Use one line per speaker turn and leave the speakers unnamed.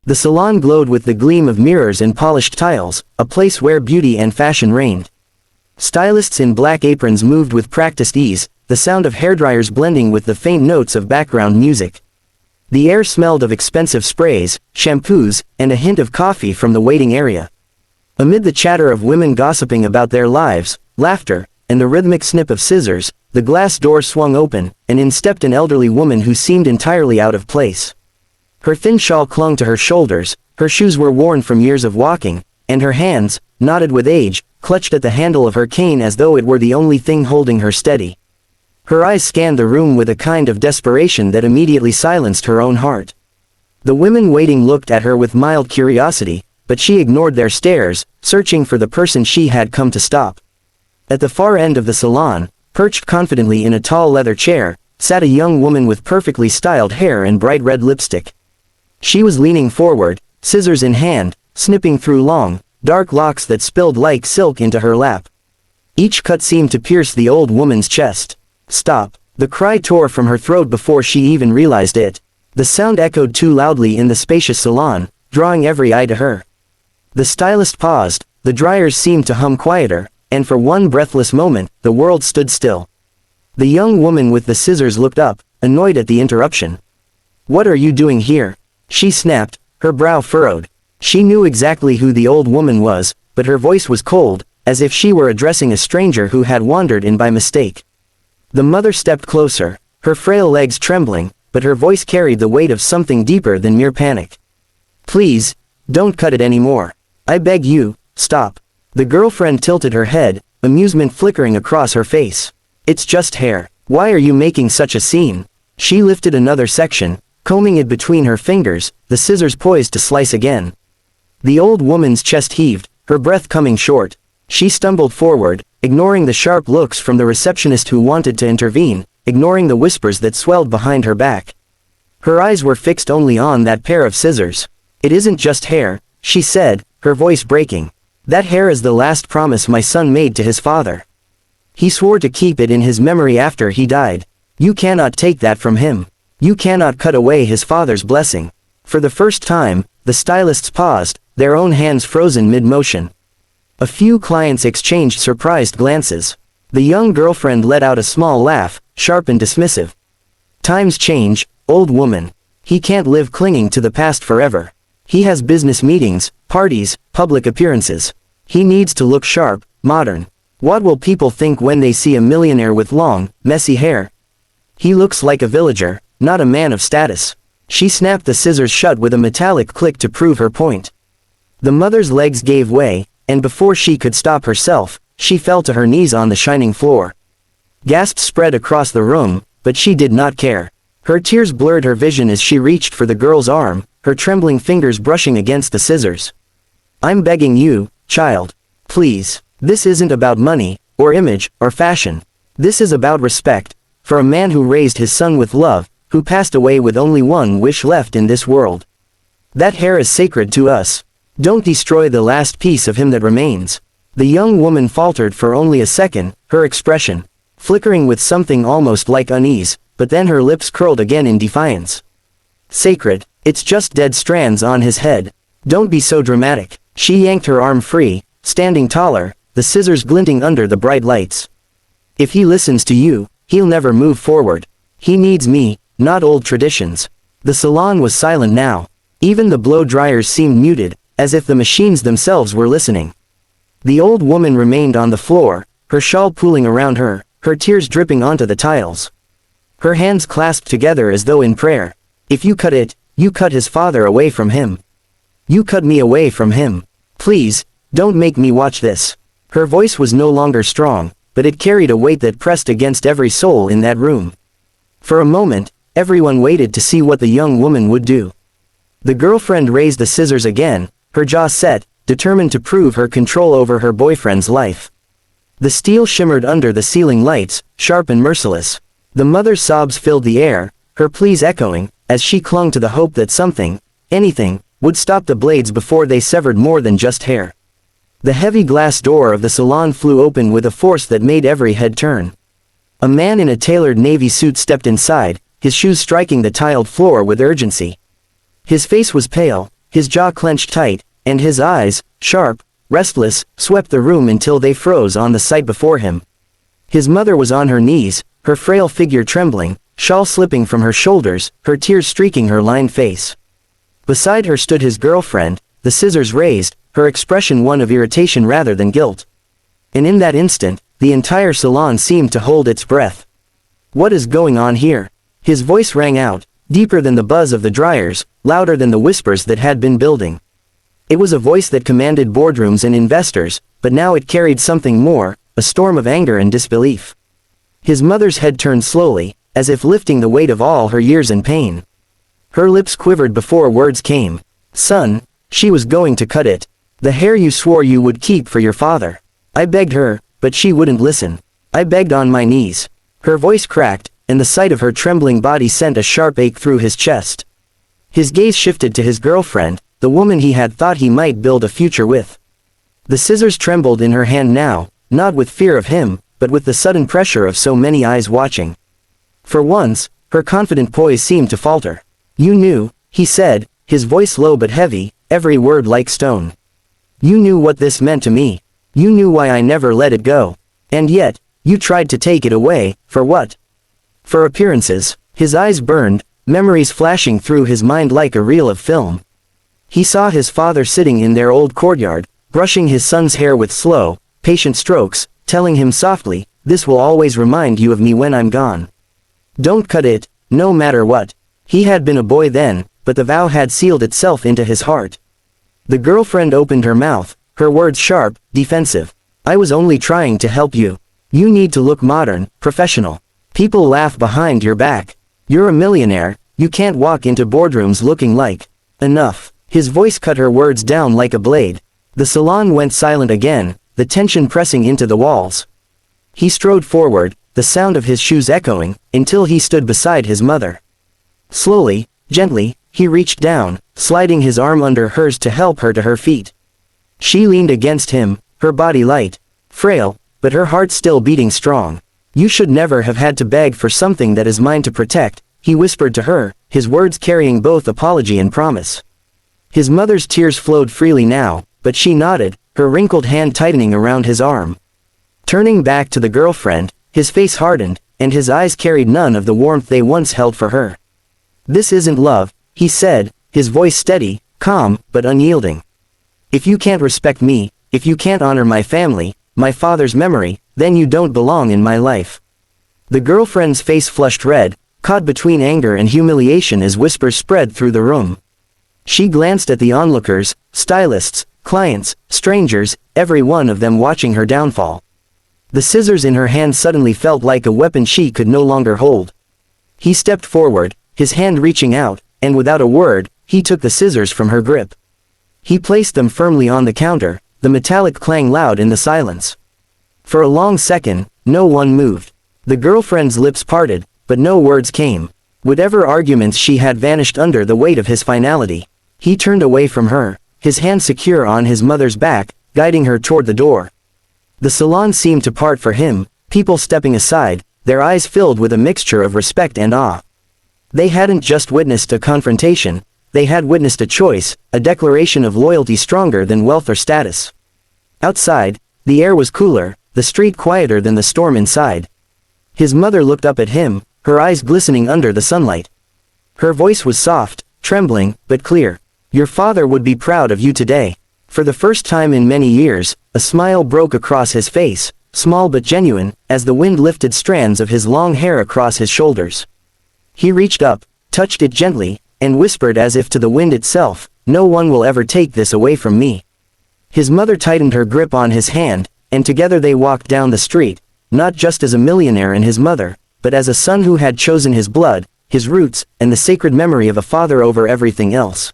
The salon glowed with the gleam of mirrors and polished tiles, a place where beauty and fashion reigned. Stylists in black aprons moved with practiced ease, the sound of hairdryers blending with the faint notes of background music. The air smelled of expensive sprays, shampoos, and a hint of coffee from the waiting area. Amid the chatter of women gossiping about their lives, laughter, and the rhythmic snip of scissors, the glass door swung open, and in stepped an elderly woman who seemed entirely out of place. Her thin shawl clung to her shoulders, her shoes were worn from years of walking, and her hands, knotted with age, clutched at the handle of her cane as though it were the only thing holding her steady. Her eyes scanned the room with a kind of desperation that immediately silenced her own heart. The women waiting looked at her with mild curiosity, but she ignored their stares, searching for the person she had come to stop. At the far end of the salon, perched confidently in a tall leather chair, sat a young woman with perfectly styled hair and bright red lipstick. She was leaning forward, scissors in hand, snipping through long, dark locks that spilled like silk into her lap. Each cut seemed to pierce the old woman's chest. "Stop!" The cry tore from her throat before she even realized it. The sound echoed too loudly in the spacious salon, drawing every eye to her. The stylist paused, the dryers seemed to hum quieter, and for one breathless moment, the world stood still. The young woman with the scissors looked up, annoyed at the interruption. "What are you doing here?" she snapped, her brow furrowed. She knew exactly who the old woman was, but her voice was cold, as if she were addressing a stranger who had wandered in by mistake. The mother stepped closer, her frail legs trembling, but her voice carried the weight of something deeper than mere panic. "Please, don't cut it anymore. I beg you, stop." The girlfriend tilted her head, amusement flickering across her face. "It's just hair. Why are you making such a scene?" She lifted another section, combing it between her fingers, the scissors poised to slice again. The old woman's chest heaved, her breath coming short. She stumbled forward, ignoring the sharp looks from the receptionist who wanted to intervene, ignoring the whispers that swelled behind her back. Her eyes were fixed only on that pair of scissors. "It isn't just hair," she said, her voice breaking. "That hair is the last promise my son made to his father. He swore to keep it in his memory after he died. You cannot take that from him. You cannot cut away his father's blessing." For the first time, the stylists paused, their own hands frozen mid-motion. A few clients exchanged surprised glances. The young girlfriend let out a small laugh, sharp and dismissive. "Times change, old woman. He can't live clinging to the past forever. He has business meetings, parties, public appearances. He needs to look sharp, modern. What will people think when they see a millionaire with long, messy hair? He looks like a villager, not a man of status." She snapped the scissors shut with a metallic click to prove her point. The mother's legs gave way, and before she could stop herself, she fell to her knees on the shining floor. Gasps spread across the room, but she did not care. Her tears blurred her vision as she reached for the girl's arm, her trembling fingers brushing against the scissors. "I'm begging you, child. Please. This isn't about money, or image, or fashion. This is about respect, for a man who raised his son with love, who passed away with only one wish left in this world. That hair is sacred to us. Don't destroy the last piece of him that remains." The young woman faltered for only a second, her expression flickering with something almost like unease, but then her lips curled again in defiance. "Sacred? It's just dead strands on his head. Don't be so dramatic." She yanked her arm free, standing taller, the scissors glinting under the bright lights. "If he listens to you, he'll never move forward. He needs me, not old traditions." The salon was silent now. Even the blow dryers seemed muted, as if the machines themselves were listening. The old woman remained on the floor, her shawl pooling around her, her tears dripping onto the tiles. Her hands clasped together as though in prayer. "If you cut it, you cut his father away from him. You cut me away from him. Please, don't make me watch this." Her voice was no longer strong, but it carried a weight that pressed against every soul in that room. For a moment, everyone waited to see what the young woman would do. The girlfriend raised the scissors again, her jaw set, determined to prove her control over her boyfriend's life. The steel shimmered under the ceiling lights, sharp and merciless. The mother's sobs filled the air, her pleas echoing, as she clung to the hope that something, anything, would stop the blades before they severed more than just hair. The heavy glass door of the salon flew open with a force that made every head turn. A man in a tailored navy suit stepped inside, his shoes striking the tiled floor with urgency. His face was pale, his jaw clenched tight, and his eyes, sharp, restless, swept the room until they froze on the sight before him. His mother was on her knees, her frail figure trembling, shawl slipping from her shoulders, her tears streaking her lined face. Beside her stood his girlfriend, the scissors raised, her expression one of irritation rather than guilt. And in that instant, the entire salon seemed to hold its breath. "What is going on here?" His voice rang out, deeper than the buzz of the dryers, louder than the whispers that had been building. It was a voice that commanded boardrooms and investors, but now it carried something more, a storm of anger and disbelief. His mother's head turned slowly, as if lifting the weight of all her years and pain. Her lips quivered before words came. "Son," she was going to cut it. "The hair you swore you would keep for your father." I begged her, but she wouldn't listen. I begged on my knees. Her voice cracked, and the sight of her trembling body sent a sharp ache through his chest. His gaze shifted to his girlfriend, the woman he had thought he might build a future with. The scissors trembled in her hand now, not with fear of him, but with the sudden pressure of so many eyes watching. For once, her confident poise seemed to falter. "You knew," he said, his voice low but heavy, every word like stone. "You knew what this meant to me. You knew why I never let it go. And yet, you tried to take it away, for what?" "For appearances." His eyes burned, memories flashing through his mind like a reel of film. He saw his father sitting in their old courtyard, brushing his son's hair with slow, patient strokes, telling him softly, "This will always remind you of me when I'm gone. Don't cut it, no matter what." He had been a boy then, but the vow had sealed itself into his heart. The girlfriend opened her mouth, her words sharp, defensive. "I was only trying to help you. You need to look modern, professional. People laugh behind your back. You're a millionaire, you can't walk into boardrooms looking like..." "Enough." His voice cut her words down like a blade. The salon went silent again, the tension pressing into the walls. He strode forward, the sound of his shoes echoing, until he stood beside his mother. Slowly, gently, he reached down, sliding his arm under hers to help her to her feet. She leaned against him, her body light, frail, but her heart still beating strong. "You should never have had to beg for something that is mine to protect," he whispered to her, his words carrying both apology and promise. His mother's tears flowed freely now, but she nodded, her wrinkled hand tightening around his arm. Turning back to the girlfriend, his face hardened, and his eyes carried none of the warmth they once held for her. "This isn't love," he said, his voice steady, calm, but unyielding. "If you can't respect me, if you can't honor my family, my father's memory, then you don't belong in my life." The girlfriend's face flushed red, caught between anger and humiliation as whispers spread through the room. She glanced at the onlookers, stylists, clients, strangers, every one of them watching her downfall. The scissors in her hand suddenly felt like a weapon she could no longer hold. He stepped forward, his hand reaching out, and without a word, he took the scissors from her grip. He placed them firmly on the counter, the metallic clang loud in the silence. For a long second, no one moved. The girlfriend's lips parted, but no words came. Whatever arguments she had vanished under the weight of his finality. He turned away from her, his hand secure on his mother's back, guiding her toward the door. The salon seemed to part for him, people stepping aside, their eyes filled with a mixture of respect and awe. They hadn't just witnessed a confrontation, they had witnessed a choice, a declaration of loyalty stronger than wealth or status. Outside, the air was cooler, the street quieter than the storm inside. His mother looked up at him, her eyes glistening under the sunlight. Her voice was soft, trembling, but clear. "Your father would be proud of you today." For the first time in many years, a smile broke across his face, small but genuine, as the wind lifted strands of his long hair across his shoulders. He reached up, touched it gently, and whispered as if to the wind itself, "No one will ever take this away from me." His mother tightened her grip on his hand, and together they walked down the street, not just as a millionaire and his mother, but as a son who had chosen his blood, his roots, and the sacred memory of a father over everything else.